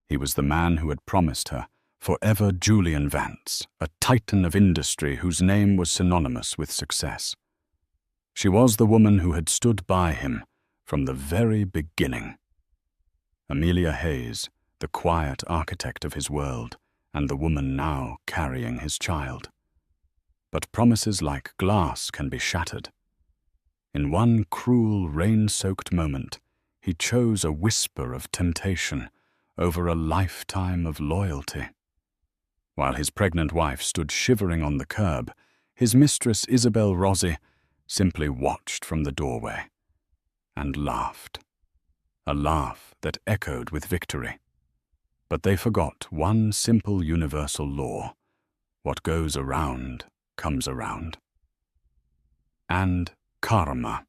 He was the man who had promised her forever Julian Vance, a titan of industry whose name was synonymous with success. She was the woman who had stood by him from the very beginning. Amelia Hayes, the quiet architect of his world, and the woman now carrying his child. But promises like glass can be shattered. In one cruel, rain-soaked moment, he chose a whisper of temptation over a lifetime of loyalty. While his pregnant wife stood shivering on the curb, his mistress Isabel Rossi simply watched from the doorway and laughed. A laugh that echoed with victory. But they forgot one simple universal law: what goes around comes around. And karma.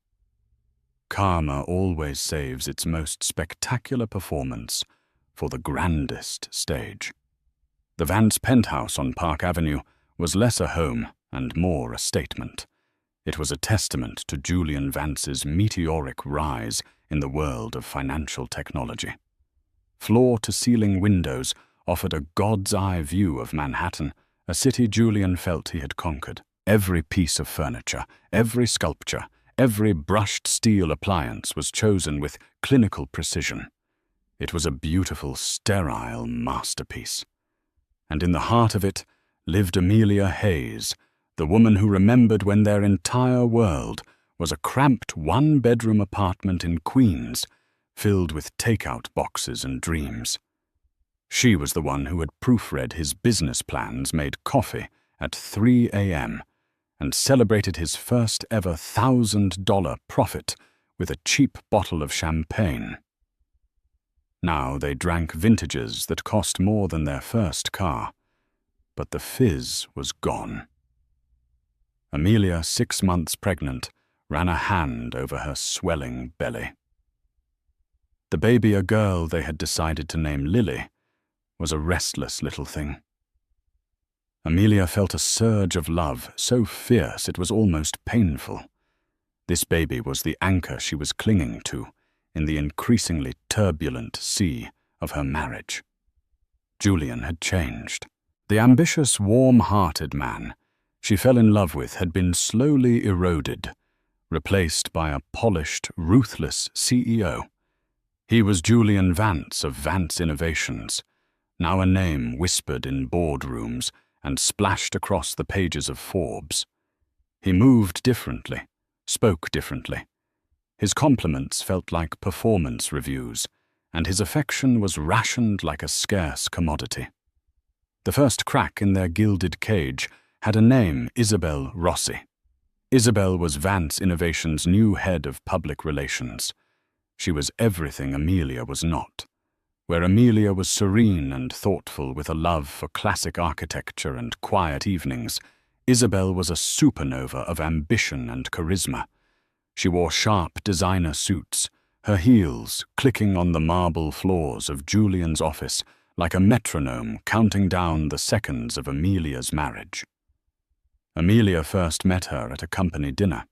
Karma always saves its most spectacular performance for the grandest stage. The Vance penthouse on Park Avenue was less a home and more a statement. It was a testament to Julian Vance's meteoric rise in the world of financial technology. Floor-to-ceiling windows offered a god's-eye view of Manhattan, a city Julian felt he had conquered. Every piece of furniture, every sculpture, every brushed steel appliance was chosen with clinical precision. It was a beautiful, sterile masterpiece. And in the heart of it lived Amelia Hayes, the woman who remembered when their entire world was a cramped one-bedroom apartment in Queens, filled with takeout boxes and dreams. She was the one who had proofread his business plans, made coffee at 3 a.m., and celebrated his first ever $1,000 profit with a cheap bottle of champagne. Now they drank vintages that cost more than their first car, but the fizz was gone. Amelia, 6 months pregnant, ran a hand over her swelling belly. The baby, a girl they had decided to name Lily, was a restless little thing. Amelia felt a surge of love so fierce it was almost painful. This baby was the anchor she was clinging to in the increasingly turbulent sea of her marriage. Julian had changed. The ambitious, warm-hearted man she fell in love with had been slowly eroded, replaced by a polished, ruthless CEO. He was Julian Vance of Vance Innovations, now a name whispered in boardrooms and splashed across the pages of Forbes. He moved differently, spoke differently. His compliments felt like performance reviews, and his affection was rationed like a scarce commodity. The first crack in their gilded cage had a name: Isabel Rossi. Isabel was Vance Innovations' new head of public relations. She was everything Amelia was not. Where Amelia was serene and thoughtful with a love for classic architecture and quiet evenings, Isabel was a supernova of ambition and charisma. She wore sharp designer suits, her heels clicking on the marble floors of Julian's office like a metronome counting down the seconds of Amelia's marriage. Amelia first met her at a company dinner.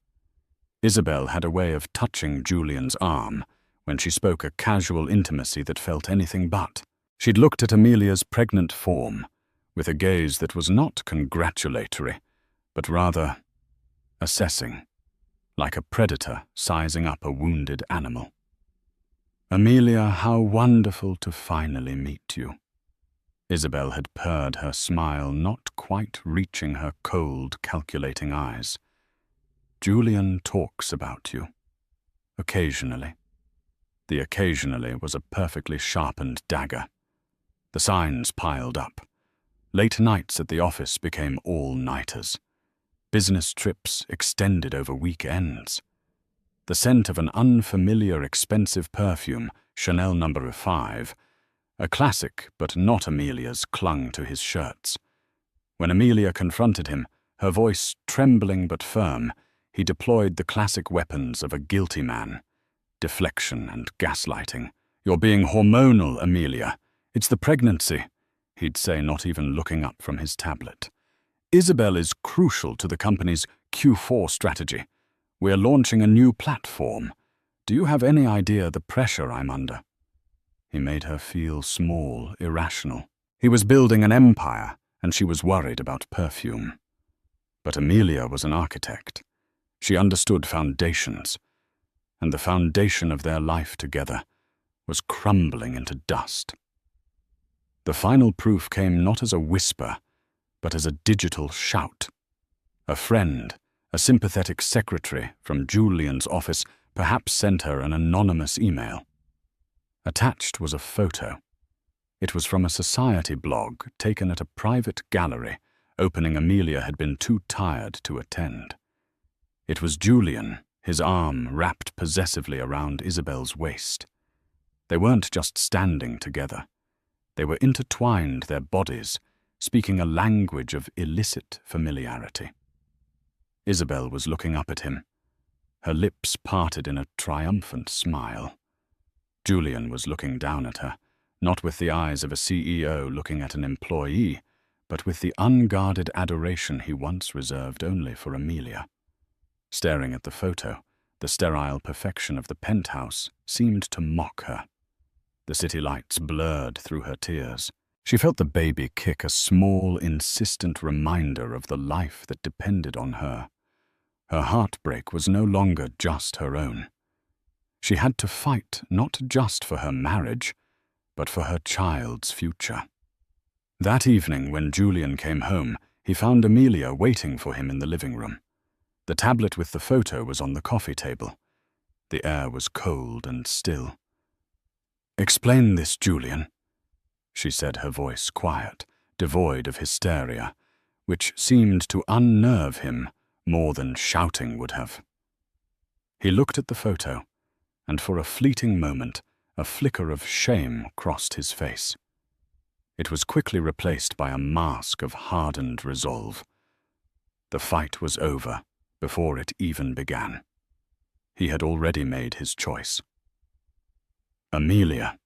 Isabel had a way of touching Julian's arm when she spoke a casual intimacy that felt anything but. She'd looked at Amelia's pregnant form with a gaze that was not congratulatory, but rather assessing, like a predator sizing up a wounded animal. "Amelia, how wonderful to finally meet you." Isabel had purred, her smile not quite reaching her cold, calculating eyes. "Julian talks about you. Occasionally." The occasionally was a perfectly sharpened dagger. The signs piled up. Late nights at the office became all-nighters. Business trips extended over weekends. The scent of an unfamiliar, expensive perfume, Chanel No. 5, a classic but not Amelia's, clung to his shirts. When Amelia confronted him, her voice trembling but firm, he deployed the classic weapons of a guilty man: deflection and gaslighting. "You're being hormonal, Amelia. It's the pregnancy," he'd say, not even looking up from his tablet. "Isabel is crucial to the company's Q4 strategy. We're launching a new platform. Do you have any idea the pressure I'm under?" He made her feel small, irrational. He was building an empire, and she was worried about perfume. But Amelia was an architect. She understood foundations, and the foundation of their life together was crumbling into dust. The final proof came not as a whisper, but as a digital shout. A friend, a sympathetic secretary from Julian's office, perhaps sent her an anonymous email. Attached was a photo. It was from a society blog taken at a private gallery, opening Amelia had been too tired to attend. It was Julian, his arm wrapped possessively around Isabel's waist. They weren't just standing together. They were intertwined, their bodies, speaking a language of illicit familiarity. Isabel was looking up at him, her lips parted in a triumphant smile. Julian was looking down at her, not with the eyes of a CEO looking at an employee, but with the unguarded adoration he once reserved only for Amelia. Staring at the photo, the sterile perfection of the penthouse seemed to mock her. The city lights blurred through her tears. She felt the baby kick a small, insistent reminder of the life that depended on her. Her heartbreak was no longer just her own. She had to fight not just for her marriage, but for her child's future. That evening, when Julian came home, he found Amelia waiting for him in the living room. The tablet with the photo was on the coffee table. The air was cold and still. "Explain this, Julian," she said, her voice quiet, devoid of hysteria, which seemed to unnerve him more than shouting would have. He looked at the photo, and for a fleeting moment, a flicker of shame crossed his face. It was quickly replaced by a mask of hardened resolve. The fight was over before it even began. He had already made his choice. "Amelia,"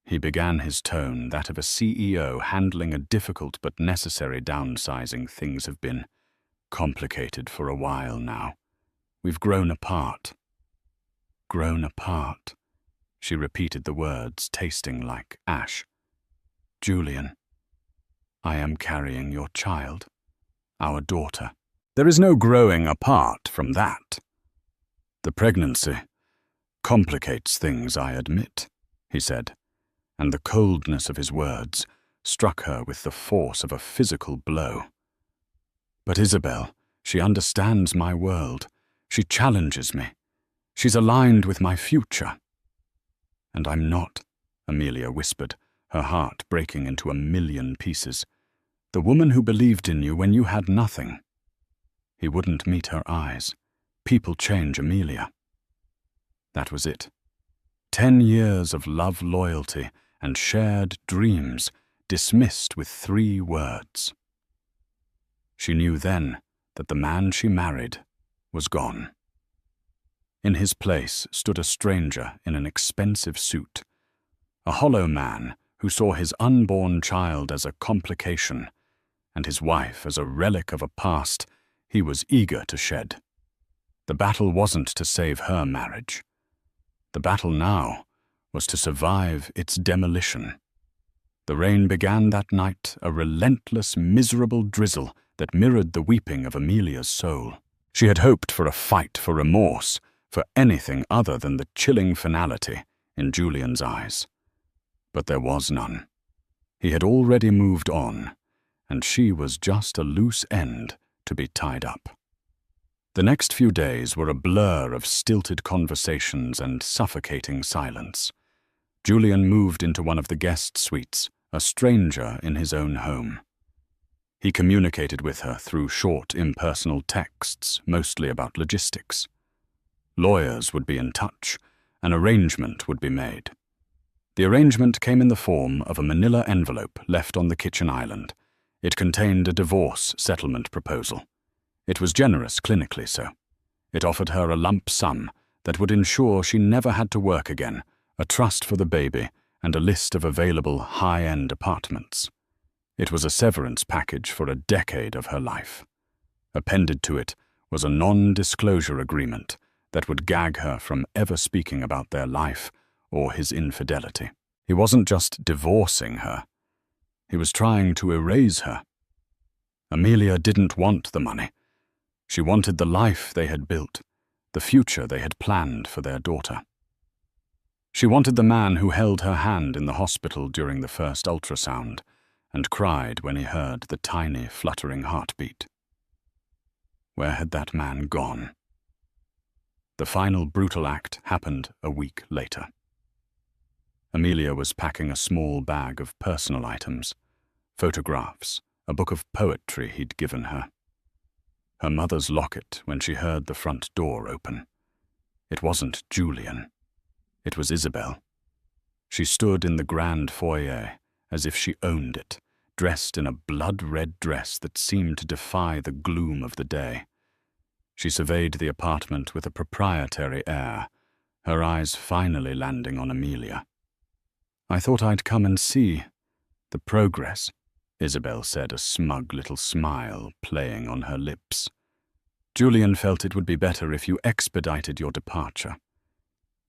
he began, his tone that of a CEO handling a difficult but necessary downsizing. "Things have been complicated for a while now. We've grown apart." "Grown apart," she repeated the words, tasting like ash. "Julian, I am carrying your child, our daughter." "There is no growing apart from that. The pregnancy complicates things, I admit," he said, and the coldness of his words struck her with the force of a physical blow. "But Isabel, she understands my world. She challenges me. She's aligned with my future." "And I'm not," Amelia whispered, her heart breaking into a million pieces. "The woman who believed in you when you had nothing." He wouldn't meet her eyes. People change, Amelia. That was it. 10 years of love, loyalty, and shared dreams dismissed with 3 words. She knew then that the man she married was gone. In his place stood a stranger in an expensive suit, a hollow man who saw his unborn child as a complication and his wife as a relic of a past he was eager to shed. The battle wasn't to save her marriage. The battle now was to survive its demolition. The rain began that night, a relentless, miserable drizzle that mirrored the weeping of Amelia's soul. She had hoped for a fight, for remorse, for anything other than the chilling finality in Julian's eyes. But there was none. He had already moved on, and she was just a loose end to be tied up. The next few days were a blur of stilted conversations and suffocating silence. Julian moved into one of the guest suites, a stranger in his own home. He communicated with her through short, impersonal texts, mostly about logistics. Lawyers would be in touch. An arrangement would be made. The arrangement came in the form of a manila envelope left on the kitchen island. It contained a divorce settlement proposal. It was generous, clinically so. It offered her a lump sum that would ensure she never had to work again, a trust for the baby, and a list of available high-end apartments. It was a severance package for a decade of her life. Appended to it was a non-disclosure agreement that would gag her from ever speaking about their life or his infidelity. He wasn't just divorcing her. He was trying to erase her. Amelia didn't want the money. She wanted the life they had built, the future they had planned for their daughter. She wanted the man who held her hand in the hospital during the first ultrasound and cried when he heard the tiny, fluttering heartbeat. Where had that man gone? The final brutal act happened a week later. Amelia was packing a small bag of personal items, photographs, a book of poetry he'd given her. Her mother's locket when she heard the front door open. It wasn't Julian. It was Isabel. She stood in the grand foyer as if she owned it, dressed in a blood-red dress that seemed to defy the gloom of the day. She surveyed the apartment with a proprietary air, her eyes finally landing on Amelia. "I thought I'd come and see the progress," Isabel said, a smug little smile playing on her lips. "Julian felt it would be better if you expedited your departure.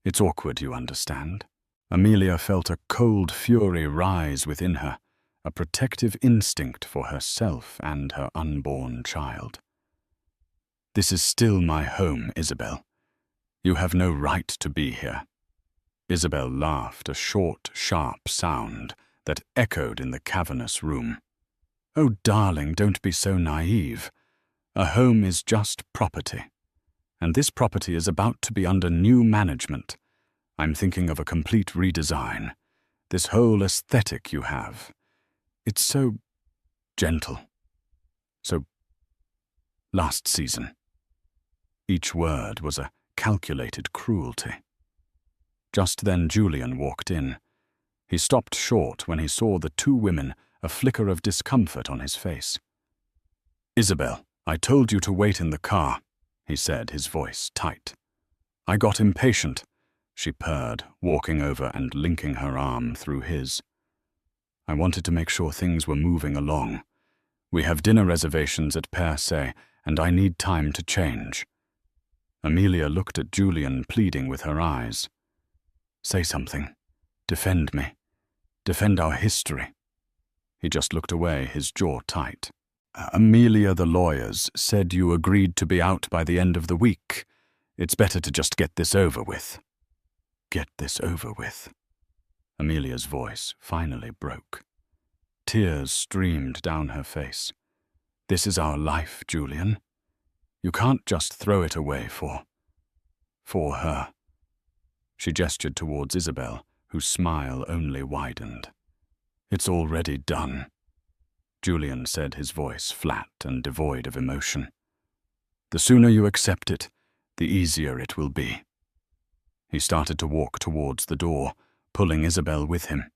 It's awkward, you understand." Amelia felt a cold fury rise within her, a protective instinct for herself and her unborn child. "This is still my home, Isabel. You have no right to be here." Isabel laughed, a short, sharp sound that echoed in the cavernous room. "Oh, darling, don't be so naive. A home is just property. And this property is about to be under new management. I'm thinking of a complete redesign. This whole aesthetic you have. It's so gentle. So last season." Each word was a calculated cruelty. Just then Julian walked in. He stopped short when he saw the two women, a flicker of discomfort on his face. "Isabel, I told you to wait in the car," he said, his voice tight. "I got impatient," she purred, walking over and linking her arm through his. "I wanted to make sure things were moving along. We have dinner reservations at Per Se, and I need time to change." Amelia looked at Julian, pleading with her eyes. "Say something. Defend me. Defend our history." He just looked away, his jaw tight. "Amelia, the lawyers said you agreed to be out by the end of the week. It's better to just get this over with." "Get this over with." Amelia's voice finally broke. Tears streamed down her face. "This is our life, Julian. You can't just throw it away for her." She gestured towards Isabel, whose smile only widened. "It's already done," Julian said, his voice flat and devoid of emotion. "The sooner you accept it, the easier it will be." He started to walk towards the door, pulling Isabel with him.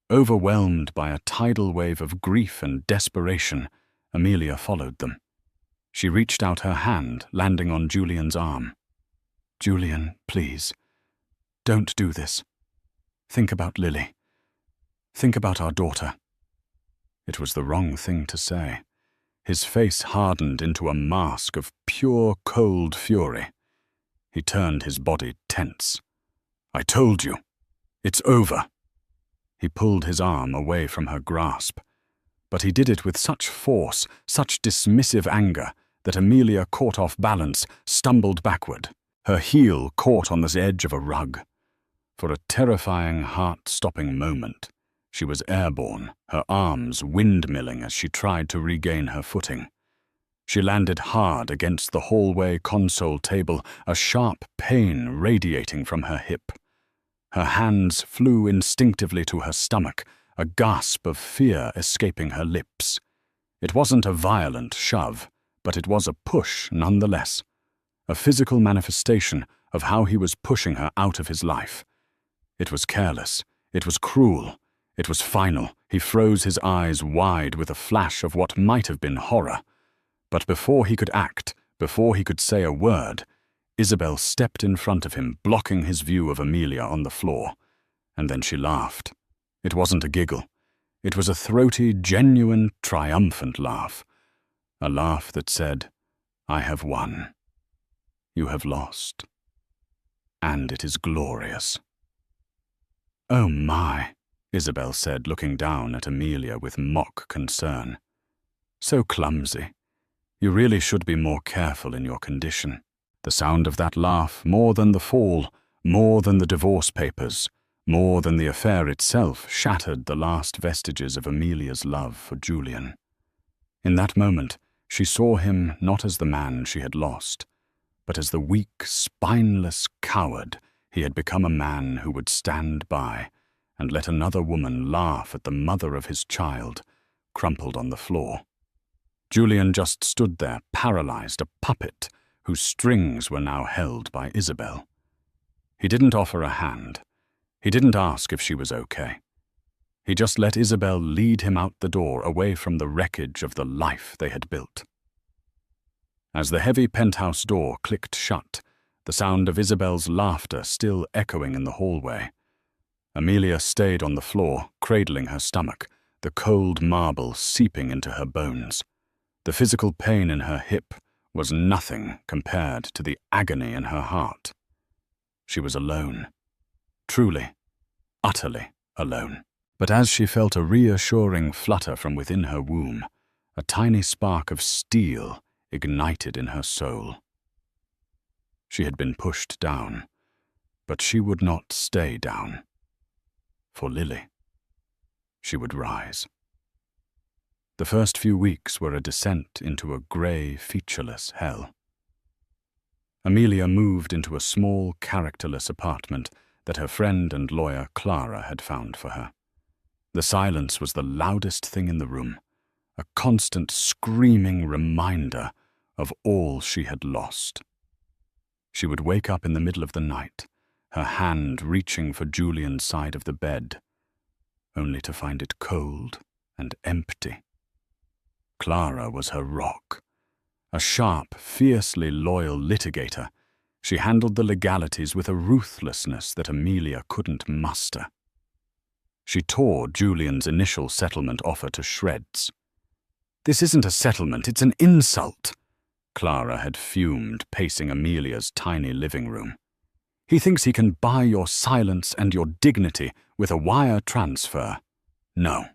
Overwhelmed by a tidal wave of grief and desperation, Amelia followed them. She reached out her hand, landing on Julian's arm. "Julian, please, don't do this. Think about Lily. Think about our daughter." It was the wrong thing to say. His face hardened into a mask of pure, cold fury. He turned his body tense. "I told you. It's over." He pulled his arm away from her grasp, but he did it with such force, such dismissive anger, that Amelia, caught off balance, stumbled backward. Her heel caught on the edge of a rug. For a terrifying, heart-stopping moment, she was airborne, her arms windmilling as she tried to regain her footing. She landed hard against the hallway console table, a sharp pain radiating from her hip. Her hands flew instinctively to her stomach, a gasp of fear escaping her lips. It wasn't a violent shove, but it was a push nonetheless, a physical manifestation of how he was pushing her out of his life. It was careless, it was cruel, it was final. He froze his eyes wide with a flash of what might have been horror. But before he could act, before he could say a word, Isabel stepped in front of him, blocking his view of Amelia on the floor. And then she laughed. It wasn't a giggle. It was a throaty, genuine, triumphant laugh. A laugh that said, "I have won. You have lost. And it is glorious." "Oh my," Isabel said, looking down at Amelia with mock concern. "So clumsy. You really should be more careful in your condition." The sound of that laugh, more than the fall, more than the divorce papers, more than the affair itself, shattered the last vestiges of Amelia's love for Julian. In that moment, she saw him not as the man she had lost, but as the weak, spineless coward he had become, a man who would stand by and let another woman laugh at the mother of his child, crumpled on the floor. Julian just stood there, paralyzed, a puppet whose strings were now held by Isabel. He didn't offer a hand. He didn't ask if she was okay. He just let Isabel lead him out the door, away from the wreckage of the life they had built. As the heavy penthouse door clicked shut, the sound of Isabel's laughter still echoing in the hallway, Amelia stayed on the floor, cradling her stomach, the cold marble seeping into her bones. The physical pain in her hip was nothing compared to the agony in her heart. She was alone. Truly, utterly alone. But as she felt a reassuring flutter from within her womb, a tiny spark of steel ignited in her soul. She had been pushed down, but she would not stay down. For Lily, she would rise. The first few weeks were a descent into a grey, featureless hell. Amelia moved into a small, characterless apartment that her friend and lawyer Clara had found for her. The silence was the loudest thing in the room, a constant screaming reminder of all she had lost. She would wake up in the middle of the night, her hand reaching for Julian's side of the bed, only to find it cold and empty. Clara was her rock. A sharp, fiercely loyal litigator, she handled the legalities with a ruthlessness that Amelia couldn't muster. She tore Julian's initial settlement offer to shreds. "This isn't a settlement, it's an insult," Clara had fumed, pacing Amelia's tiny living room. "He thinks he can buy your silence and your dignity with a wire transfer. No.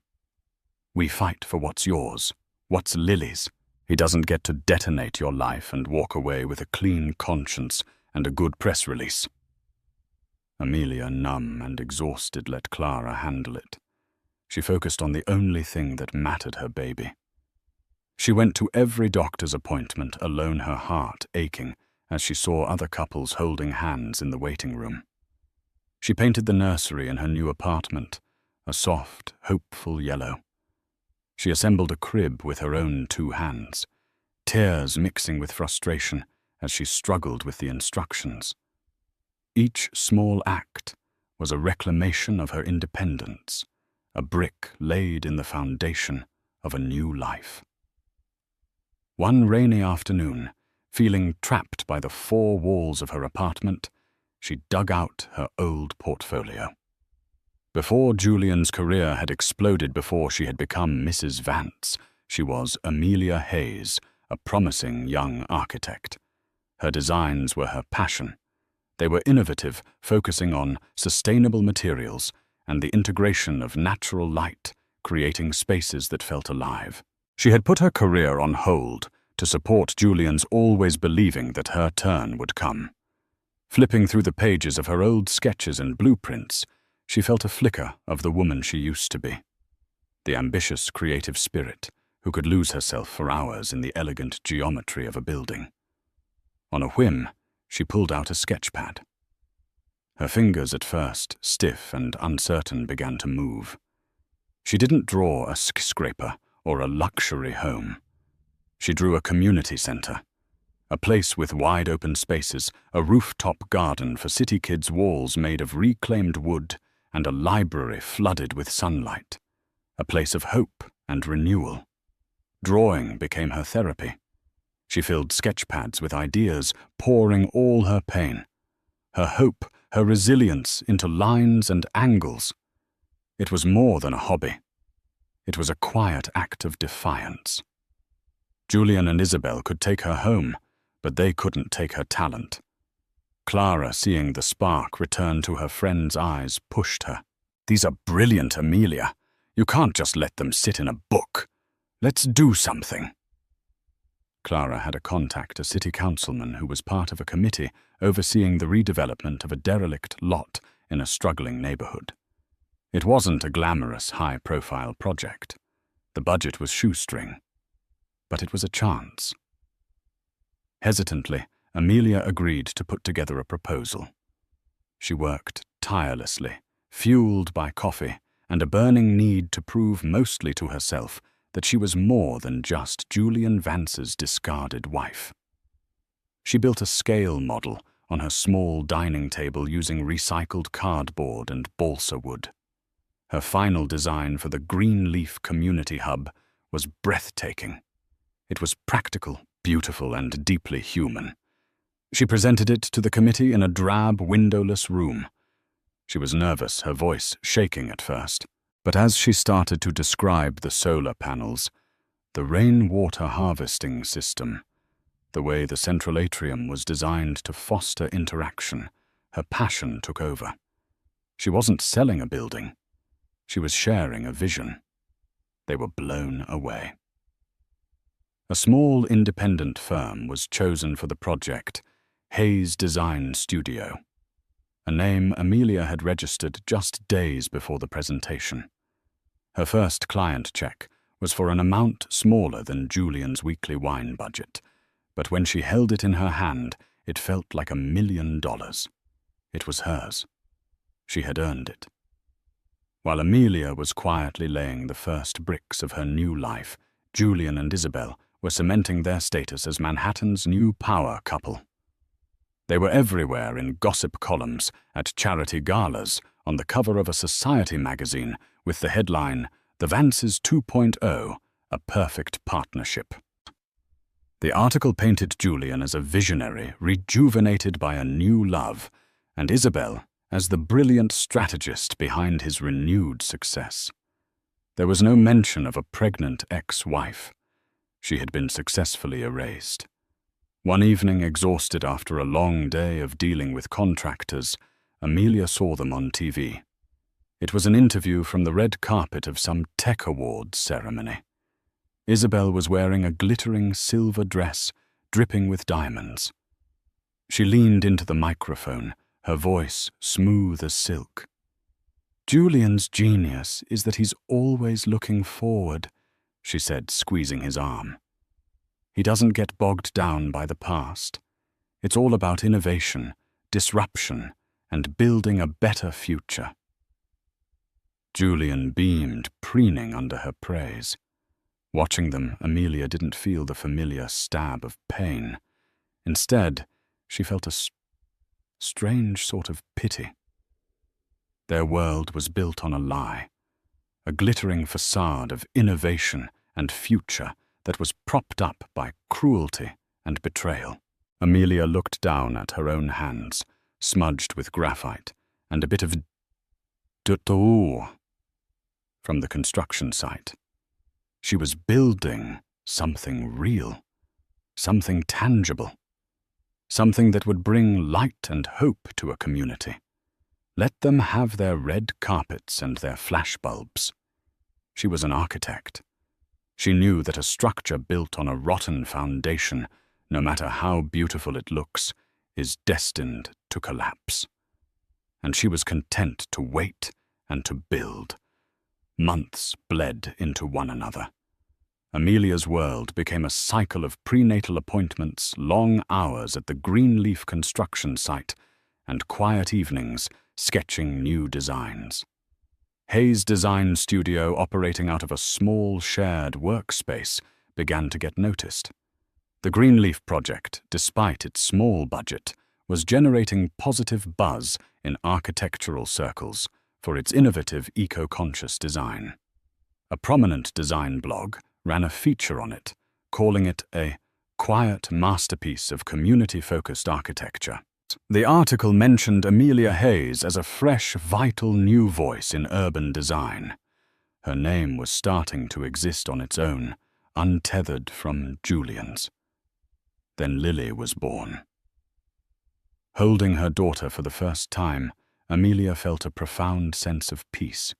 We fight for what's yours, what's Lily's. He doesn't get to detonate your life and walk away with a clean conscience and a good press release." Amelia, numb and exhausted, let Clara handle it. She focused on the only thing that mattered, her baby. She went to every doctor's appointment, alone, her heart aching as she saw other couples holding hands in the waiting room. She painted the nursery in her new apartment, a soft, hopeful yellow. She assembled a crib with her own 2 hands, tears mixing with frustration as she struggled with the instructions. Each small act was a reclamation of her independence, a brick laid in the foundation of a new life. One rainy afternoon, feeling trapped by the 4 walls of her apartment, she dug out her old portfolio. Before Julian's career had exploded, before she had become Mrs. Vance, she was Amelia Hayes, a promising young architect. Her designs were her passion. They were innovative, focusing on sustainable materials and the integration of natural light, creating spaces that felt alive. She had put her career on hold to support Julian's always believing that her turn would come. Flipping through the pages of her old sketches and blueprints, she felt a flicker of the woman she used to be. The ambitious, creative spirit who could lose herself for hours in the elegant geometry of a building. On a whim, she pulled out a sketch pad. Her fingers, at first stiff and uncertain, began to move. She didn't draw a skyscraper or a luxury home. She drew a community center, a place with wide open spaces, a rooftop garden for city kids, walls made of reclaimed wood, and a library flooded with sunlight, a place of hope and renewal. Drawing became her therapy. She filled sketch pads with ideas, pouring all her pain, her hope, her resilience into lines and angles. It was more than a hobby. It was a quiet act of defiance. Julian and Isabel could take her home, but they couldn't take her talent. Clara, seeing the spark return to her friend's eyes, pushed her. These are brilliant, Amelia. You can't just let them sit in a book. Let's do something. Clara had a contact, a city councilman who was part of a committee overseeing the redevelopment of a derelict lot in a struggling neighborhood. It wasn't a glamorous, high-profile project. The budget was shoestring. But it was a chance. Hesitantly, Amelia agreed to put together a proposal. She worked tirelessly, fueled by coffee and a burning need to prove mostly to herself that she was more than just Julian Vance's discarded wife. She built a scale model on her small dining table using recycled cardboard and balsa wood. Her final design for the Greenleaf Community Hub was breathtaking. It was practical, beautiful, and deeply human. She presented it to the committee in a drab, windowless room. She was nervous, her voice shaking at first. But as she started to describe the solar panels, the rainwater harvesting system, the way the central atrium was designed to foster interaction, her passion took over. She wasn't selling a building. She was sharing a vision. They were blown away. A small independent firm was chosen for the project, Hayes Design Studio, a name Amelia had registered just days before the presentation. Her first client check was for an amount smaller than Julian's weekly wine budget, but when she held it in her hand, it felt like $1 million. It was hers. She had earned it. While Amelia was quietly laying the first bricks of her new life, Julian and Isabel were cementing their status as Manhattan's new power couple. They were everywhere in gossip columns, at charity galas, on the cover of a society magazine with the headline, "The Vances 2.0, a perfect partnership." The article painted Julian as a visionary, rejuvenated by a new love, and Isabel as the brilliant strategist behind his renewed success. There was no mention of a pregnant ex-wife. She had been successfully erased. One evening, exhausted after a long day of dealing with contractors, Amelia saw them on TV. It was an interview from the red carpet of some tech awards ceremony. Isabel was wearing a glittering silver dress, dripping with diamonds. She leaned into the microphone, her voice smooth as silk. "Julian's genius is that he's always looking forward," she said, squeezing his arm. "He doesn't get bogged down by the past. It's all about innovation, disruption, and building a better future." Julian beamed, preening under her praise. Watching them, Amelia didn't feel the familiar stab of pain. Instead, she felt a strange sort of pity. Their world was built on a lie, a glittering facade of innovation and future that was propped up by cruelty and betrayal. Amelia looked down at her own hands, smudged with graphite, and a bit of dough from the construction site. She was building something real, something tangible, something that would bring light and hope to a community. Let them have their red carpets and their flashbulbs. She was an architect. She knew that a structure built on a rotten foundation, no matter how beautiful it looks, is destined to collapse. And she was content to wait and to build. Months bled into one another. Amelia's world became a cycle of prenatal appointments, long hours at the Greenleaf construction site, and quiet evenings sketching new designs. Hayes Design Studio, operating out of a small shared workspace, began to get noticed. The Greenleaf project, despite its small budget, was generating positive buzz in architectural circles for its innovative, eco-conscious design. A prominent design blog ran a feature on it, calling it a quiet masterpiece of community-focused architecture. The article mentioned Amelia Hayes as a fresh, vital new voice in urban design. Her name was starting to exist on its own, untethered from Julian's. Then Lily was born. Holding her daughter for the first time, Amelia felt a profound sense of peace.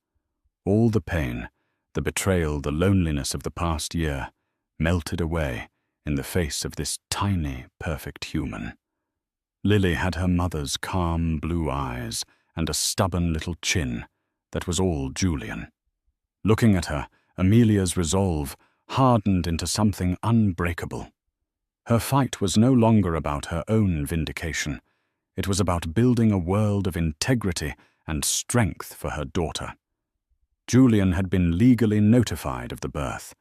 All the pain, the betrayal, the loneliness of the past year melted away in the face of this tiny, perfect human. Lily had her mother's calm blue eyes and a stubborn little chin that was all Julian. Looking at her, Amelia's resolve hardened into something unbreakable. Her fight was no longer about her own vindication. It was about building a world of integrity and strength for her daughter. Julian had been legally notified of the birth.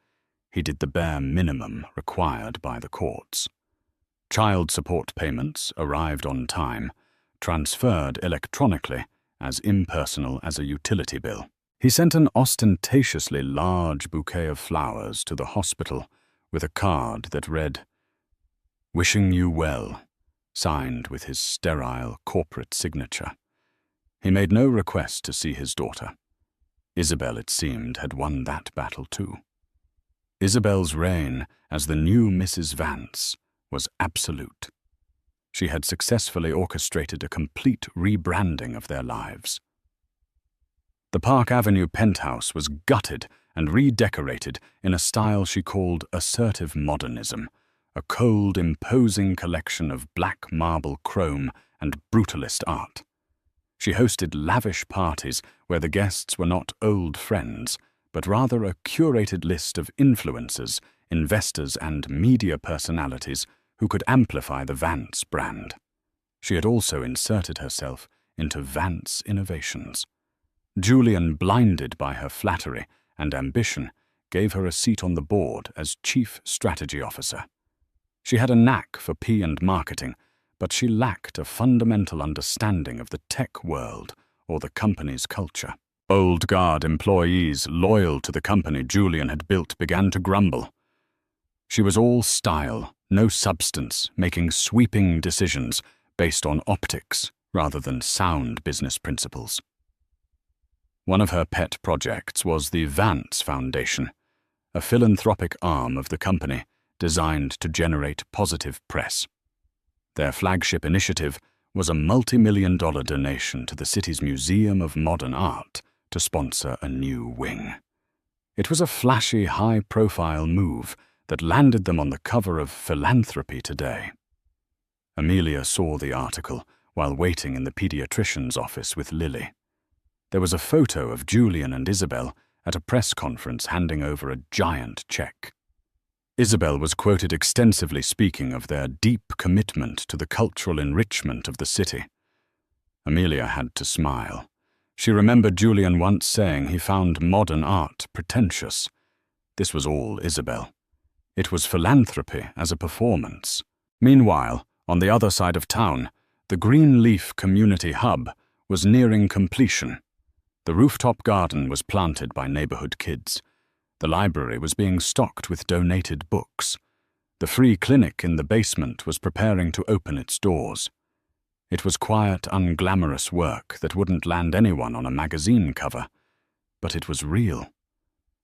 He did the bare minimum required by the courts. Child support payments arrived on time, transferred electronically, as impersonal as a utility bill. He sent an ostentatiously large bouquet of flowers to the hospital with a card that read, "Wishing you well," signed with his sterile corporate signature. He made no request to see his daughter. Isabel, it seemed, had won that battle too. Isabel's reign as the new Mrs. Vance was absolute. She had successfully orchestrated a complete rebranding of their lives. The Park Avenue penthouse was gutted and redecorated in a style she called assertive modernism, a cold, imposing collection of black marble chrome and brutalist art. She hosted lavish parties where the guests were not old friends, but rather a curated list of influencers, investors, and media personalities who could amplify the Vance brand. She had also inserted herself into Vance Innovations. Julian, blinded by her flattery and ambition, gave her a seat on the board as Chief Strategy Officer. She had a knack for and marketing, but she lacked a fundamental understanding of the tech world or the company's culture. Old guard employees loyal to the company Julian had built began to grumble. She was all style, no substance, making sweeping decisions based on optics rather than sound business principles. One of her pet projects was the Vance Foundation, a philanthropic arm of the company designed to generate positive press. Their flagship initiative was a multi-million-dollar donation to the city's Museum of Modern Art to sponsor a new wing. It was a flashy, high-profile move that landed them on the cover of Philanthropy Today. Amelia saw the article while waiting in the pediatrician's office with Lily. There was a photo of Julian and Isabel at a press conference handing over a giant check. Isabel was quoted extensively speaking of their deep commitment to the cultural enrichment of the city. Amelia had to smile. She remembered Julian once saying he found modern art pretentious. This was all Isabel. It was philanthropy as a performance. Meanwhile, on the other side of town, the Greenleaf Community Hub was nearing completion. The rooftop garden was planted by neighborhood kids. The library was being stocked with donated books. The free clinic in the basement was preparing to open its doors. It was quiet, unglamorous work that wouldn't land anyone on a magazine cover, but it was real.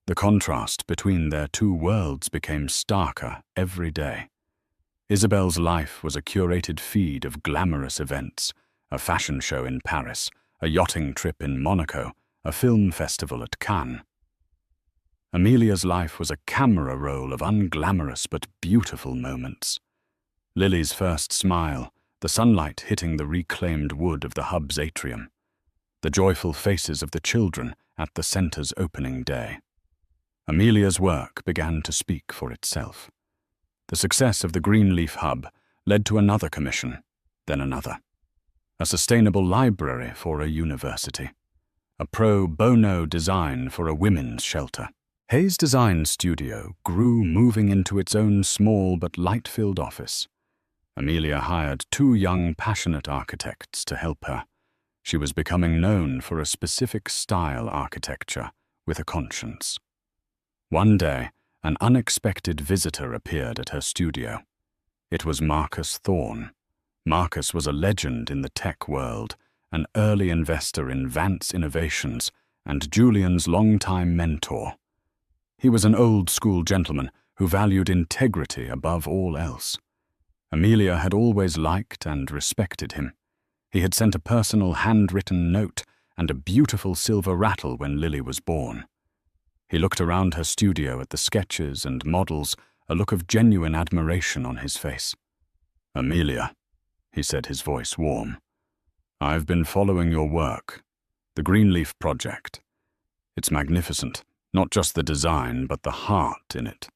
The contrast between their two worlds became starker every day. Isabel's life was a curated feed of glamorous events, a fashion show in Paris, a yachting trip in Monaco, a film festival at Cannes. Amelia's life was a camera roll of unglamorous but beautiful moments. Lily's first smile, the sunlight hitting the reclaimed wood of the hub's atrium, the joyful faces of the children at the center's opening day. Amelia's work began to speak for itself. The success of the Greenleaf Hub led to another commission, then another. A sustainable library for a university. A pro bono design for a women's shelter. Hayes' design studio grew, moving into its own small but light-filled office. Amelia hired 2 young, passionate architects to help her. She was becoming known for a specific style architecture with a conscience. One day, an unexpected visitor appeared at her studio. It was Marcus Thorne. Marcus was a legend in the tech world, an early investor in Vance Innovations and Julian's longtime mentor. He was an old-school gentleman who valued integrity above all else. Amelia had always liked and respected him. He had sent a personal handwritten note and a beautiful silver rattle when Lily was born. He looked around her studio at the sketches and models, a look of genuine admiration on his face. "Amelia," he said, his voice warm, "I've been following your work, the Greenleaf Project. It's magnificent, not just the design, but the heart in it."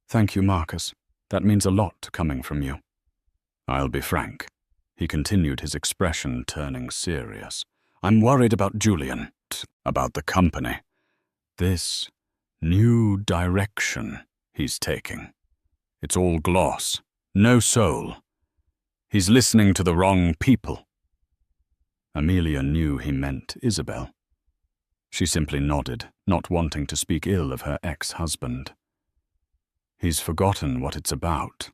"Thank you, Marcus. That means a lot coming from you." "I'll be frank," he continued, his expression turning serious. "I'm worried about Julian, about the company. This new direction he's taking. It's all gloss, no soul. He's listening to the wrong people." Amelia knew he meant Isabel. She simply nodded, not wanting to speak ill of her ex-husband. "He's forgotten what it's about,"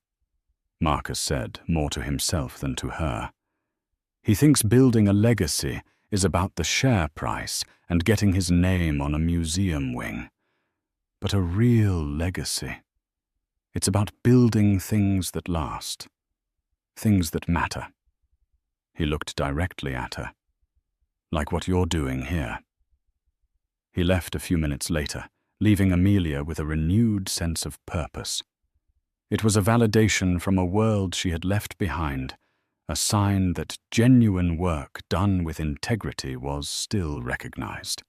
Marcus said, more to himself than to her. "He thinks building a legacy is about the share price and getting his name on a museum wing. But a real legacy, it's about building things that last, things that matter." He looked directly at her. "Like what you're doing here." He left a few minutes later, leaving Amelia with a renewed sense of purpose. It was a validation from a world she had left behind, a sign that genuine work done with integrity was still recognized.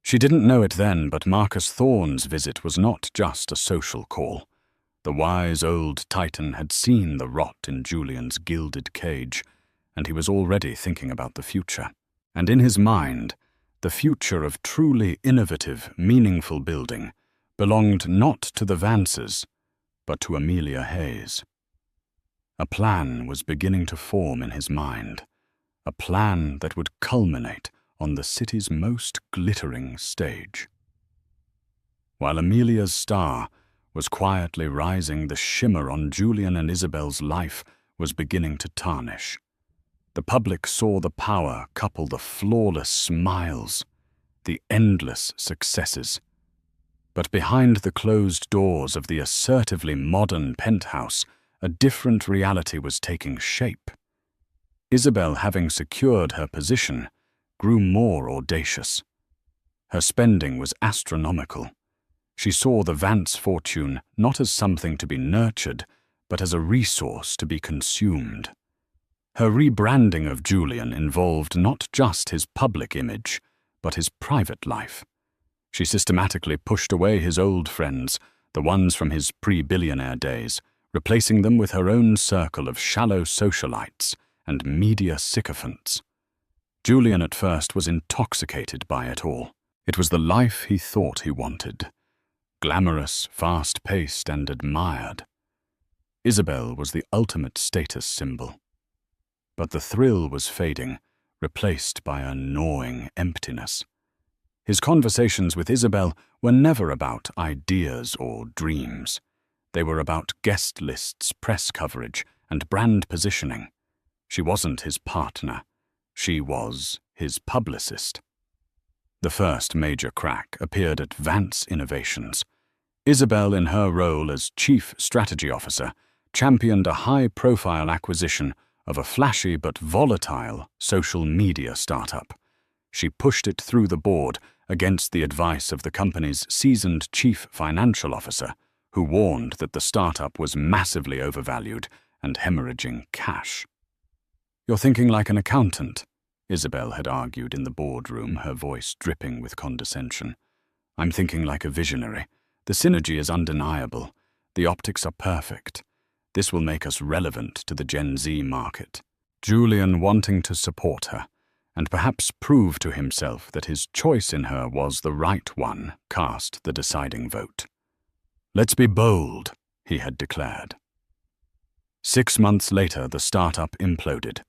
She didn't know it then, but Marcus Thorne's visit was not just a social call. The wise old Titan had seen the rot in Julian's gilded cage, and he was already thinking about the future. And in his mind, the future of truly innovative, meaningful building belonged not to the Vances, but to Amelia Hayes. A plan was beginning to form in his mind, a plan that would culminate on the city's most glittering stage. While Amelia's star was quietly rising, the shimmer on Julian and Isabel's life was beginning to tarnish. The public saw the power couple the flawless smiles, the endless successes. But behind the closed doors of the assertively modern penthouse, a different reality was taking shape. Isabel, having secured her position, grew more audacious. Her spending was astronomical. She saw the Vance fortune not as something to be nurtured, but as a resource to be consumed. Her rebranding of Julian involved not just his public image, but his private life. She systematically pushed away his old friends, the ones from his pre-billionaire days, replacing them with her own circle of shallow socialites and media sycophants. Julian at first was intoxicated by it all. It was the life he thought he wanted. Glamorous, fast-paced, and admired. Isabel was the ultimate status symbol. But the thrill was fading, replaced by a gnawing emptiness. His conversations with Isabel were never about ideas or dreams. They were about guest lists, press coverage, and brand positioning. She wasn't his partner. She was his publicist. The first major crack appeared at Vance Innovations. Isabel, in her role as Chief Strategy Officer, championed a high-profile acquisition of a flashy but volatile social media startup. She pushed it through the board against the advice of the company's seasoned chief financial officer, who warned that the startup was massively overvalued and hemorrhaging cash. "You're thinking like an accountant," Isabel had argued in the boardroom, her voice dripping with condescension. "I'm thinking like a visionary. The synergy is undeniable. The optics are perfect. This will make us relevant to the Gen Z market." Julian, wanting to support her, and perhaps prove to himself that his choice in her was the right one, cast the deciding vote. "Let's be bold," he had declared. 6 months later, the startup imploded.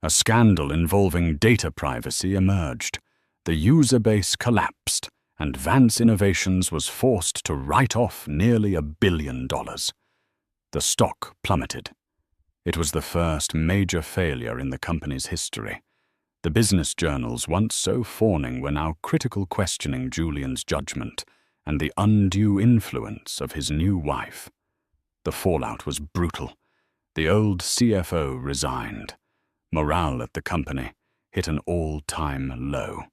A scandal involving data privacy emerged. The user base collapsed, and Vance Innovations was forced to write off nearly $1 billion. The stock plummeted. It was the first major failure in the company's history. The business journals, once so fawning, were now critical, questioning Julian's judgment and the undue influence of his new wife. The fallout was brutal. The old CFO resigned. Morale at the company hit an all-time low.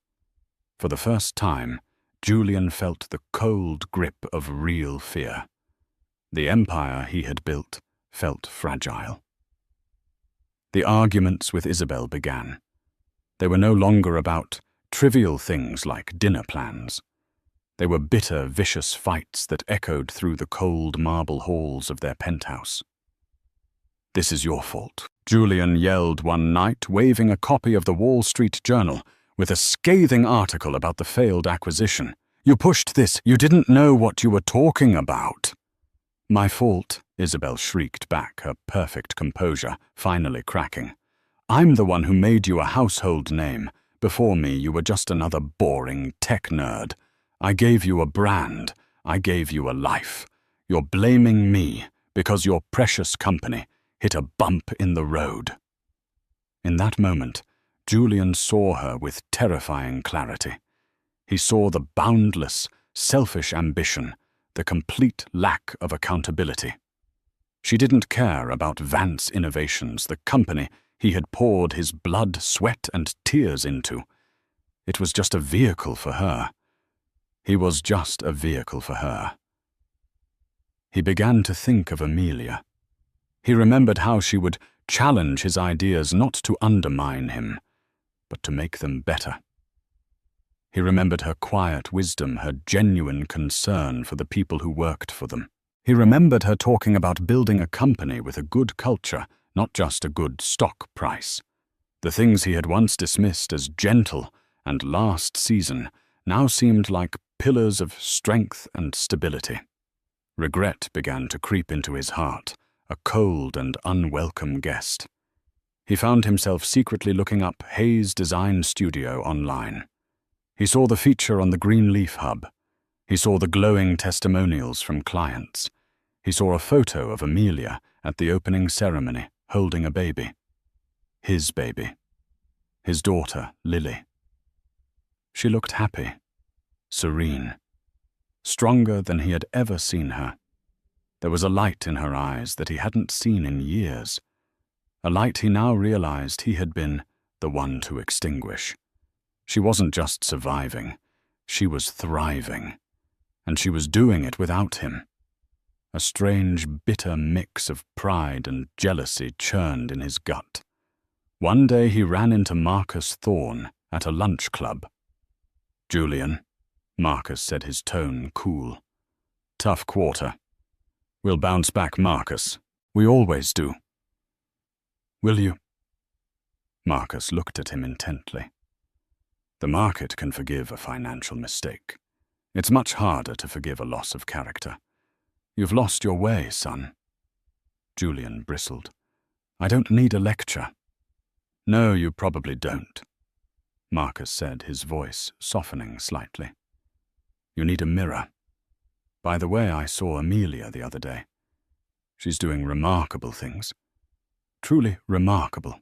For the first time, Julian felt the cold grip of real fear. The empire he had built felt fragile. The arguments with Isabel began. They were no longer about trivial things like dinner plans. They were bitter, vicious fights that echoed through the cold marble halls of their penthouse. "This is your fault," Julian yelled one night, waving a copy of the Wall Street Journal with a scathing article about the failed acquisition. "You pushed this. You didn't know what you were talking about." "My fault," Isabel shrieked back, her perfect composure finally cracking. "I'm the one who made you a household name. Before me, you were just another boring tech nerd. I gave you a brand. I gave you a life. You're blaming me because your precious company hit a bump in the road." In that moment, Julian saw her with terrifying clarity. He saw the boundless, selfish ambition, the complete lack of accountability. She didn't care about Vance Innovations, the company he had poured his blood, sweat, and tears into. It was just a vehicle for her. He was just a vehicle for her. He began to think of Amelia. He remembered how she would challenge his ideas not to undermine him, but to make them better. He remembered her quiet wisdom, her genuine concern for the people who worked for them. He remembered her talking about building a company with a good culture, not just a good stock price. The things he had once dismissed as gentle and last season now seemed like pillars of strength and stability. Regret began to creep into his heart, a cold and unwelcome guest. He found himself secretly looking up Hayes Design Studio online. He saw the feature on the Greenleaf Hub. He saw the glowing testimonials from clients. He saw a photo of Amelia at the opening ceremony, holding a baby. His baby. His daughter, Lily. She looked happy, serene, stronger than he had ever seen her. There was a light in her eyes that he hadn't seen in years, a light he now realized he had been the one to extinguish. She wasn't just surviving, she was thriving, and she was doing it without him. A strange, bitter mix of pride and jealousy churned in his gut. One day he ran into Marcus Thorne at a lunch club. "Julian," Marcus said, his tone cool. "Tough quarter. We'll bounce back, Marcus. We always do." "Will you?" Marcus looked at him intently. The market can forgive a financial mistake. It's much harder to forgive a loss of character. You've lost your way, son. Julian bristled. "I don't need a lecture." "No, you probably don't," Marcus said, his voice softening slightly. "You need a mirror. By the way, I saw Amelia the other day. She's doing remarkable things. Truly remarkable.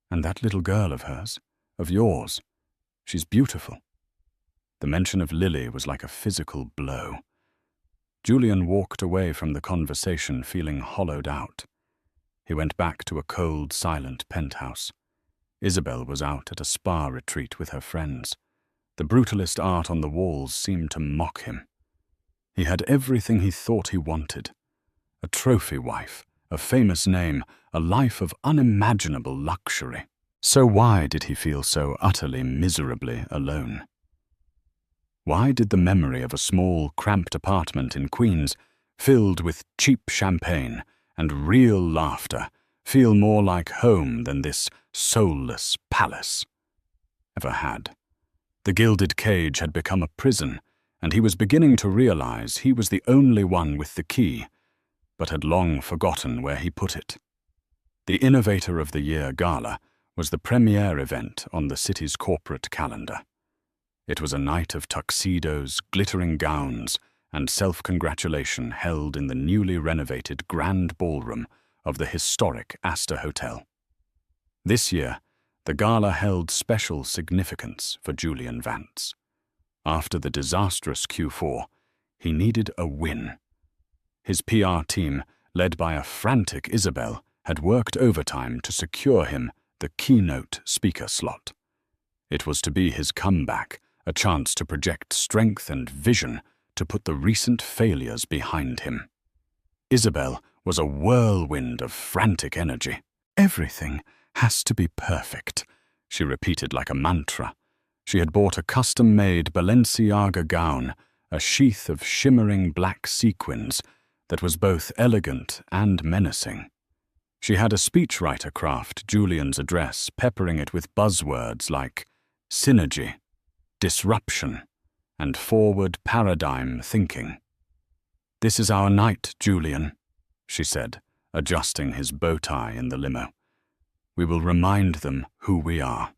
And that little girl of hers, of yours, she's beautiful." The mention of Lily was like a physical blow. Julian walked away from the conversation feeling hollowed out. He went back to a cold, silent penthouse. Isabel was out at a spa retreat with her friends. The brutalist art on the walls seemed to mock him. He had everything he thought he wanted. A trophy wife, a famous name, a life of unimaginable luxury. So why did he feel so utterly, miserably alone? Why did the memory of a small, cramped apartment in Queens, filled with cheap champagne and real laughter, feel more like home than this soulless palace ever had? The gilded cage had become a prison, and he was beginning to realize he was the only one with the key, but had long forgotten where he put it. The Innovator of the Year Gala was the premier event on the city's corporate calendar. It was a night of tuxedos, glittering gowns, and self-congratulation held in the newly renovated Grand Ballroom of the historic Astor Hotel. This year, the gala held special significance for Julian Vance. After the disastrous Q4, he needed a win. His PR team, led by a frantic Isabel, had worked overtime to secure him the keynote speaker slot. It was to be his comeback, a chance to project strength and vision to put the recent failures behind him. Isabel was a whirlwind of frantic energy. "Everything has to be perfect," she repeated like a mantra. She had bought a custom-made Balenciaga gown, a sheath of shimmering black sequins that was both elegant and menacing. She had a speechwriter craft Julian's address, peppering it with buzzwords like synergy, disruption, and forward paradigm thinking. "This is our night, Julian," she said, adjusting his bow tie in the limo. "We will remind them who we are."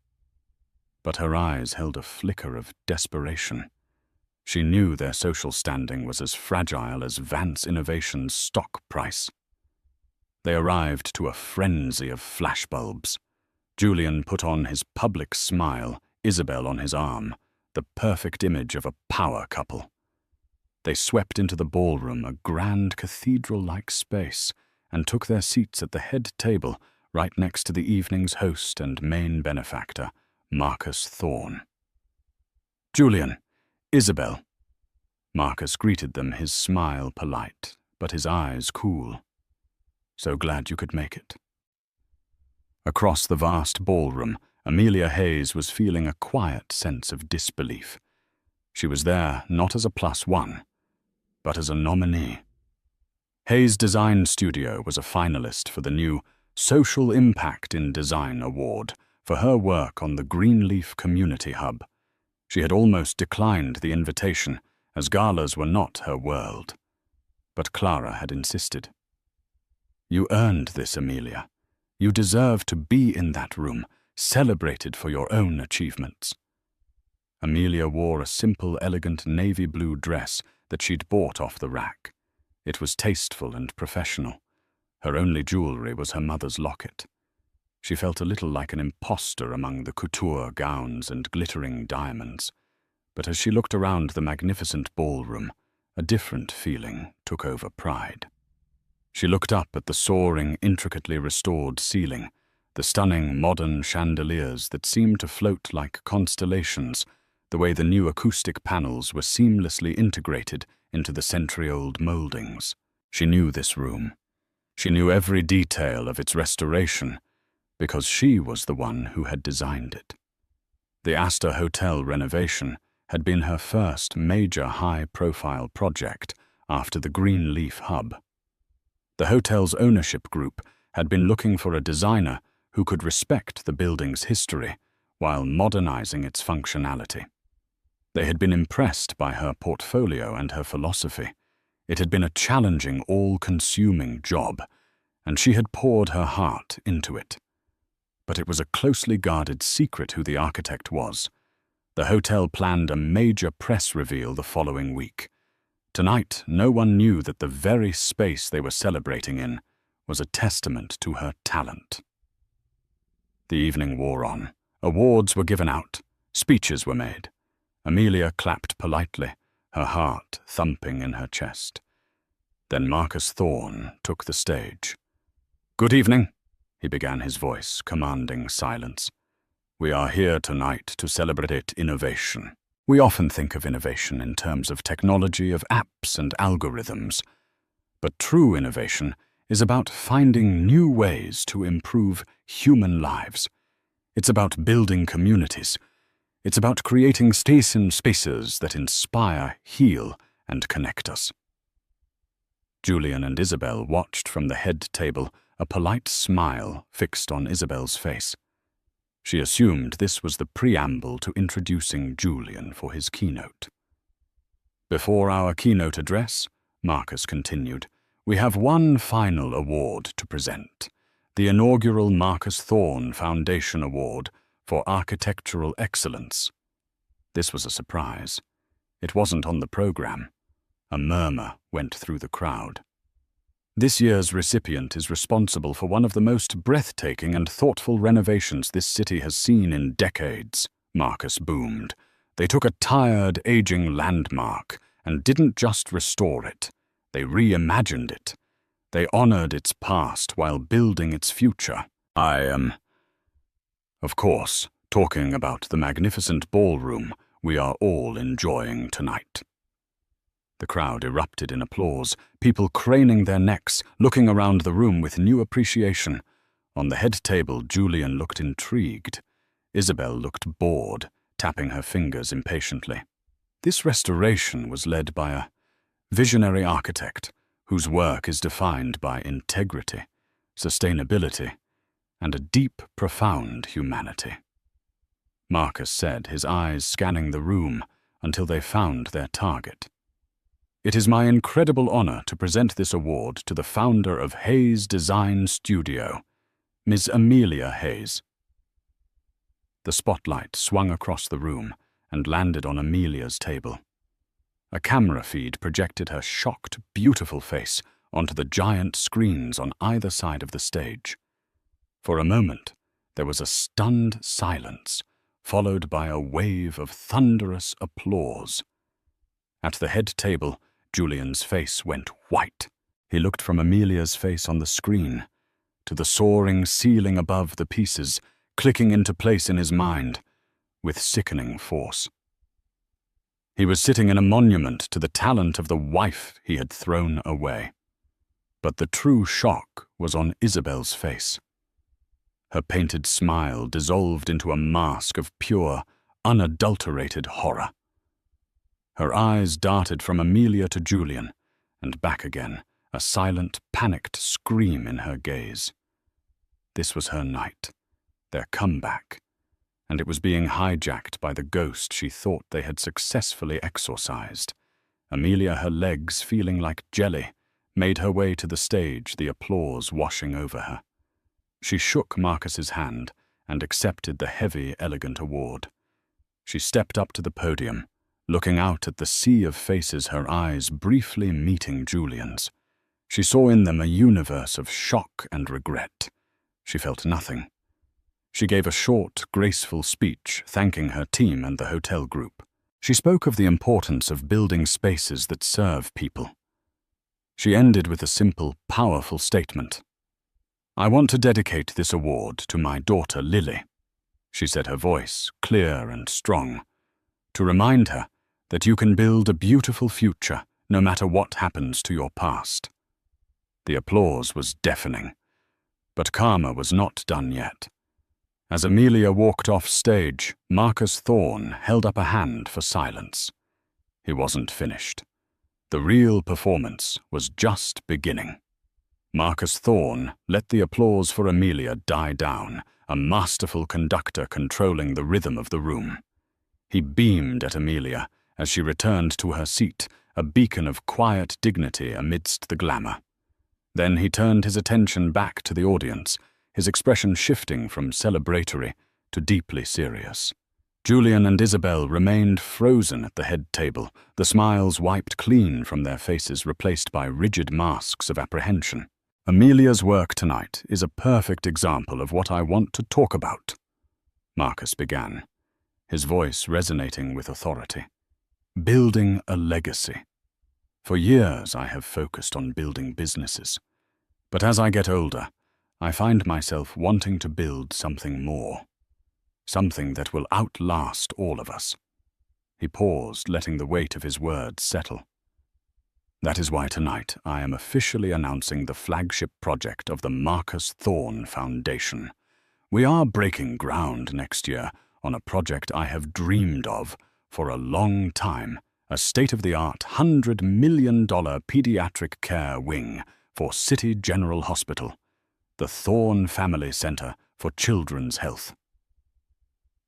But her eyes held a flicker of desperation. She knew their social standing was as fragile as Vance Innovations' stock price. They arrived to a frenzy of flashbulbs. Julian put on his public smile, Isabel on his arm, the perfect image of a power couple. They swept into the ballroom, a grand cathedral-like space, and took their seats at the head table right next to the evening's host and main benefactor, Marcus Thorne. "Julian, Isabel." Marcus greeted them, his smile polite, but his eyes cool. "So glad you could make it." Across the vast ballroom, Amelia Hayes was feeling a quiet sense of disbelief. She was there not as a +1, but as a nominee. Hayes' design studio was a finalist for the new Social Impact in Design Award for her work on the Greenleaf Community Hub. She had almost declined the invitation, as galas were not her world. But Clara had insisted. "You earned this, Amelia. You deserve to be in that room, celebrated for your own achievements." Amelia wore a simple, elegant navy blue dress that she'd bought off the rack. It was tasteful and professional. Her only jewelry was her mother's locket. She felt a little like an imposter among the couture gowns and glittering diamonds. But as she looked around the magnificent ballroom, a different feeling took over pride. She looked up at the soaring, intricately restored ceiling, the stunning modern chandeliers that seemed to float like constellations, the way the new acoustic panels were seamlessly integrated into the century-old moldings. She knew this room. She knew every detail of its restoration, because she was the one who had designed it. The Astor Hotel renovation had been her first major high-profile project after the Greenleaf Hub. The hotel's ownership group had been looking for a designer who could respect the building's history while modernizing its functionality. They had been impressed by her portfolio and her philosophy. It had been a challenging, all-consuming job, and she had poured her heart into it. But it was a closely guarded secret who the architect was. The hotel planned a major press reveal the following week. Tonight, no one knew that the very space they were celebrating in was a testament to her talent. The evening wore on. Awards were given out. Speeches were made. Amelia clapped politely, her heart thumping in her chest. Then Marcus Thorne took the stage. "Good evening," he began, his voice commanding silence. "We are here tonight to celebrate innovation. We often think of innovation in terms of technology, of apps and algorithms. But true innovation is about finding new ways to improve human lives. It's about building communities. It's about creating spaces that inspire, heal, and connect us." Julian and Isabel watched from the head table, a polite smile fixed on Isabel's face. She assumed this was the preamble to introducing Julian for his keynote. "Before our keynote address," Marcus continued, "we have one final award to present, the inaugural Marcus Thorne Foundation Award for Architectural Excellence." This was a surprise. It wasn't on the program. A murmur went through the crowd. "This year's recipient is responsible for one of the most breathtaking and thoughtful renovations this city has seen in decades," Marcus boomed. "They took a tired, aging landmark and didn't just restore it. They reimagined it. They honored its past while building its future. Of course, talking about the magnificent ballroom we are all enjoying tonight. The crowd erupted in applause, people craning their necks, looking around the room with new appreciation. On the head table, Julian looked intrigued. Isabel looked bored, tapping her fingers impatiently. This restoration was led by a visionary architect whose work is defined by integrity, sustainability, and a deep, profound humanity. Marcus said, his eyes scanning the room until they found their target. It is my incredible honor to present this award to the founder of Hayes Design Studio, Ms. Amelia Hayes. The spotlight swung across the room and landed on Amelia's table. A camera feed projected her shocked, beautiful face onto the giant screens on either side of the stage. For a moment, there was a stunned silence, followed by a wave of thunderous applause. At the head table, Julian's face went white. He looked from Amelia's face on the screen to the soaring ceiling above the pieces, clicking into place in his mind with sickening force. He was sitting in a monument to the talent of the wife he had thrown away. But the true shock was on Isabel's face. Her painted smile dissolved into a mask of pure, unadulterated horror. Her eyes darted from Amelia to Julian, and back again, a silent, panicked scream in her gaze. This was her night, their comeback, and it was being hijacked by the ghost she thought they had successfully exorcised. Amelia, her legs feeling like jelly, made her way to the stage, the applause washing over her. She shook Marcus's hand and accepted the heavy, elegant award. She stepped up to the podium, looking out at the sea of faces, her eyes briefly meeting Julian's. She saw in them a universe of shock and regret. She felt nothing. She gave a short, graceful speech, thanking her team and the hotel group. She spoke of the importance of building spaces that serve people. She ended with a simple, powerful statement. "I want to dedicate this award to my daughter Lily," she said, her voice clear and strong, "to remind her that you can build a beautiful future no matter what happens to your past." The applause was deafening, but karma was not done yet. As Amelia walked off stage, Marcus Thorne held up a hand for silence. He wasn't finished. The real performance was just beginning. Marcus Thorne let the applause for Amelia die down, a masterful conductor controlling the rhythm of the room. He beamed at Amelia as she returned to her seat, a beacon of quiet dignity amidst the glamour. Then he turned his attention back to the audience, his expression shifting from celebratory to deeply serious. Julian and Isabel remained frozen at the head table, the smiles wiped clean from their faces, replaced by rigid masks of apprehension. "Amelia's work tonight is a perfect example of what I want to talk about," Marcus began, his voice resonating with authority. "Building a legacy. For years I have focused on building businesses, but as I get older, I find myself wanting to build something more, something that will outlast all of us." He paused, letting the weight of his words settle. "That is why tonight I am officially announcing the flagship project of the Marcus Thorne Foundation. We are breaking ground next year on a project I have dreamed of for a long time, a state-of-the-art $100 million pediatric care wing for City General Hospital, the Thorne Family Center for Children's Health."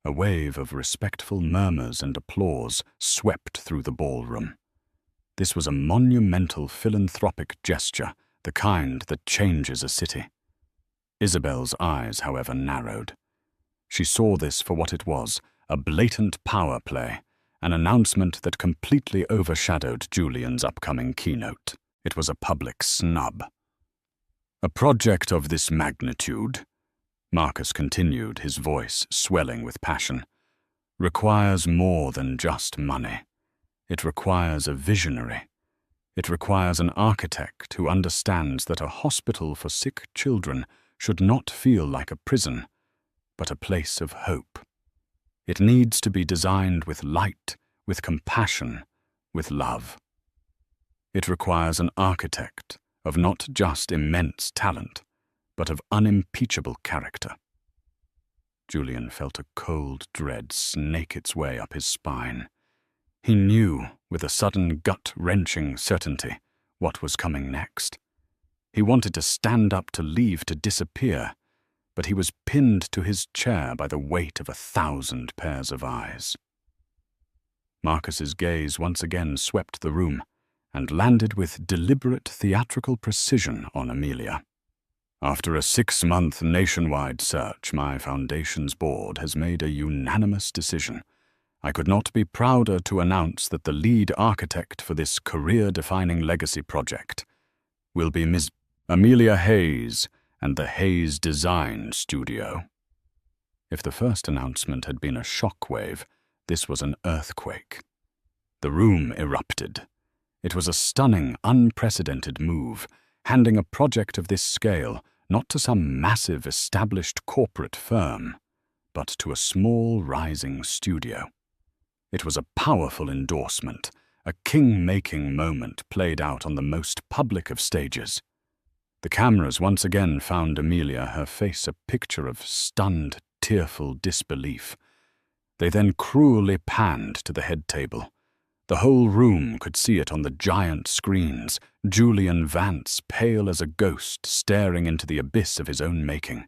A wave of respectful murmurs and applause swept through the ballroom. This was a monumental philanthropic gesture, the kind that changes a city. Isabel's eyes, however, narrowed. She saw this for what it was, a blatant power play, an announcement that completely overshadowed Julian's upcoming keynote. It was a public snub. "A project of this magnitude," Marcus continued, his voice swelling with passion, "requires more than just money. It requires a visionary. It requires an architect who understands that a hospital for sick children should not feel like a prison, but a place of hope. It needs to be designed with light, with compassion, with love. It requires an architect of not just immense talent, but of unimpeachable character. Julian felt a cold dread snake its way up his spine. He knew, with a sudden gut-wrenching certainty, what was coming next. He wanted to stand up to leave to disappear, but he was pinned to his chair by the weight of 1,000 pairs of eyes. Marcus's gaze once again swept the room and landed with deliberate theatrical precision on Amelia. After a 6-month nationwide search, my foundation's board has made a unanimous decision. I could not be prouder to announce that the lead architect for this career-defining legacy project will be Ms. Amelia Hayes and the Hayes Design Studio. If the first announcement had been a shockwave, this was an earthquake. The room erupted. It was a stunning, unprecedented move, handing a project of this scale not to some massive established corporate firm, but to a small rising studio. It was a powerful endorsement, a king-making moment played out on the most public of stages. The cameras once again found Amelia, her face a picture of stunned, tearful disbelief. They then cruelly panned to the head table. The whole room could see it on the giant screens, Julian Vance pale as a ghost staring into the abyss of his own making.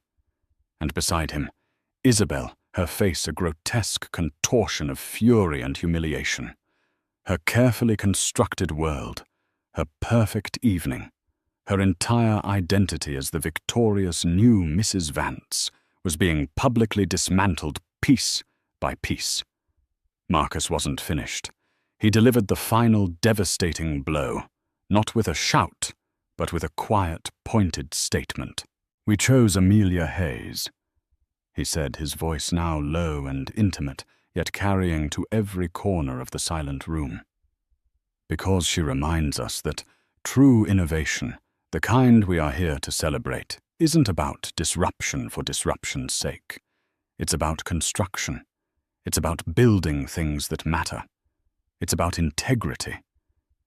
And beside him, Isabel, her face a grotesque contortion of fury and humiliation. Her carefully constructed world, her perfect evening, her entire identity as the victorious new Mrs. Vance was being publicly dismantled piece by piece. Marcus wasn't finished. He delivered the final devastating blow, not with a shout, but with a quiet, pointed statement. "We chose Amelia Hayes," he said, his voice now low and intimate, yet carrying to every corner of the silent room. "Because she reminds us that true innovation, the kind we are here to celebrate, isn't about disruption for disruption's sake. It's about construction. It's about building things that matter. It's about integrity.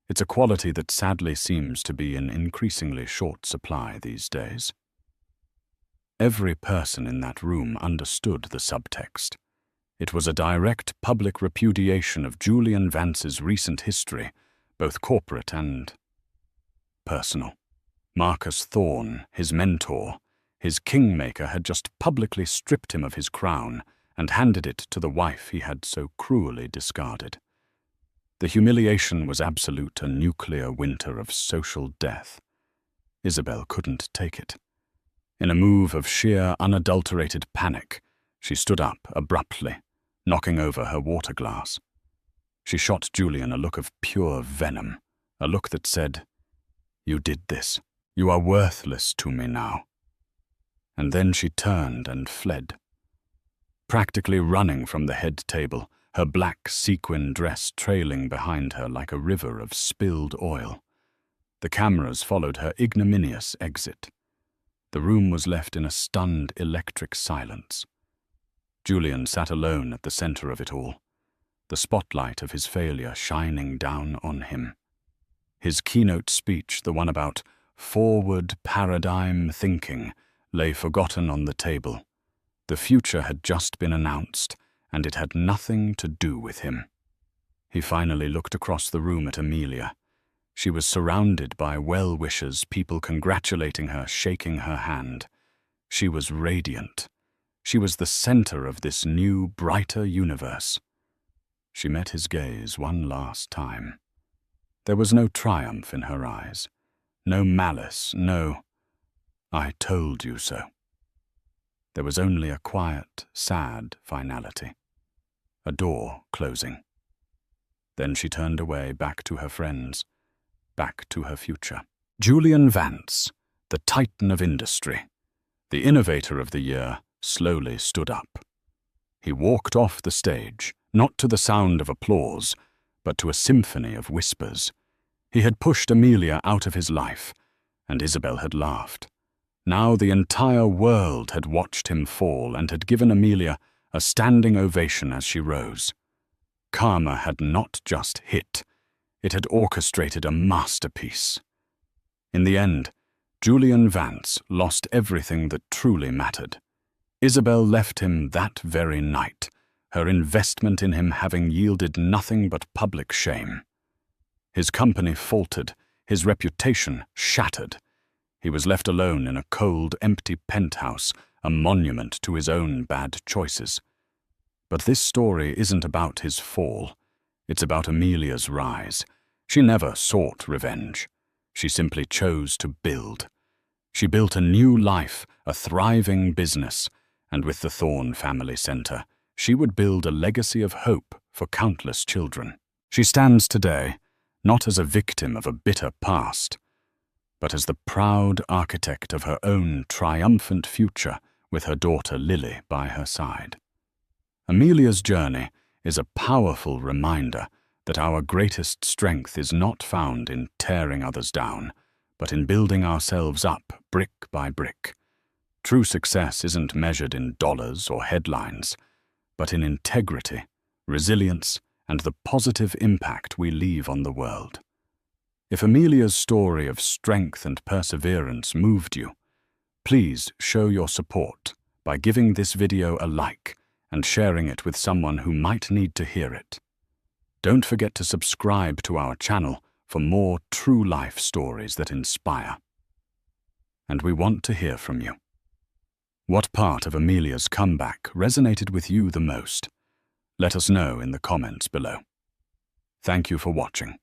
It's a quality that sadly seems to be in increasingly short supply these days." Every person in that room understood the subtext. It was a direct public repudiation of Julian Vance's recent history, both corporate and personal. Marcus Thorne, his mentor, his kingmaker, had just publicly stripped him of his crown and handed it to the wife he had so cruelly discarded. The humiliation was absolute, a nuclear winter of social death. Isabel couldn't take it. In a move of sheer, unadulterated panic, she stood up abruptly, knocking over her water glass. She shot Julian a look of pure venom, a look that said, "You did this. You are worthless to me now." And then she turned and fled. Practically running from the head table, her black sequin dress trailing behind her like a river of spilled oil. The cameras followed her ignominious exit. The room was left in a stunned electric silence. Julian sat alone at the center of it all, the spotlight of his failure shining down on him. His keynote speech, the one about forward paradigm thinking, lay forgotten on the table. The future had just been announced, and it had nothing to do with him. He finally looked across the room at Amelia. She was surrounded by well-wishers, people congratulating her, shaking her hand. She was radiant. She was the center of this new, brighter universe. She met his gaze one last time. There was no triumph in her eyes, no malice, no "I told you so." There was only a quiet, sad finality. A door closing. Then she turned away, back to her friends, back to her future. Julian Vance, the titan of industry, the innovator of the year, slowly stood up. He walked off the stage, not to the sound of applause, but to a symphony of whispers. He had pushed Amelia out of his life, and Isabel had laughed. Now the entire world had watched him fall and had given Amelia a standing ovation as she rose. Karma had not just hit, it had orchestrated a masterpiece. In the end, Julian Vance lost everything that truly mattered. Isabel left him that very night, her investment in him having yielded nothing but public shame. His company faltered, his reputation shattered. He was left alone in a cold, empty penthouse, a monument to his own bad choices. But this story isn't about his fall. It's about Amelia's rise. She never sought revenge. She simply chose to build. She built a new life, a thriving business, and with the Thorne Family Center, she would build a legacy of hope for countless children. She stands today, not as a victim of a bitter past, but as the proud architect of her own triumphant future with her daughter Lily by her side. Amelia's journey is a powerful reminder that our greatest strength is not found in tearing others down, but in building ourselves up brick by brick. True success isn't measured in dollars or headlines, but in integrity, resilience, and the positive impact we leave on the world. If Amelia's story of strength and perseverance moved you, please show your support by giving this video a like and sharing it with someone who might need to hear it. Don't forget to subscribe to our channel for more true life stories that inspire. And we want to hear from you. What part of Amelia's comeback resonated with you the most? Let us know in the comments below. Thank you for watching.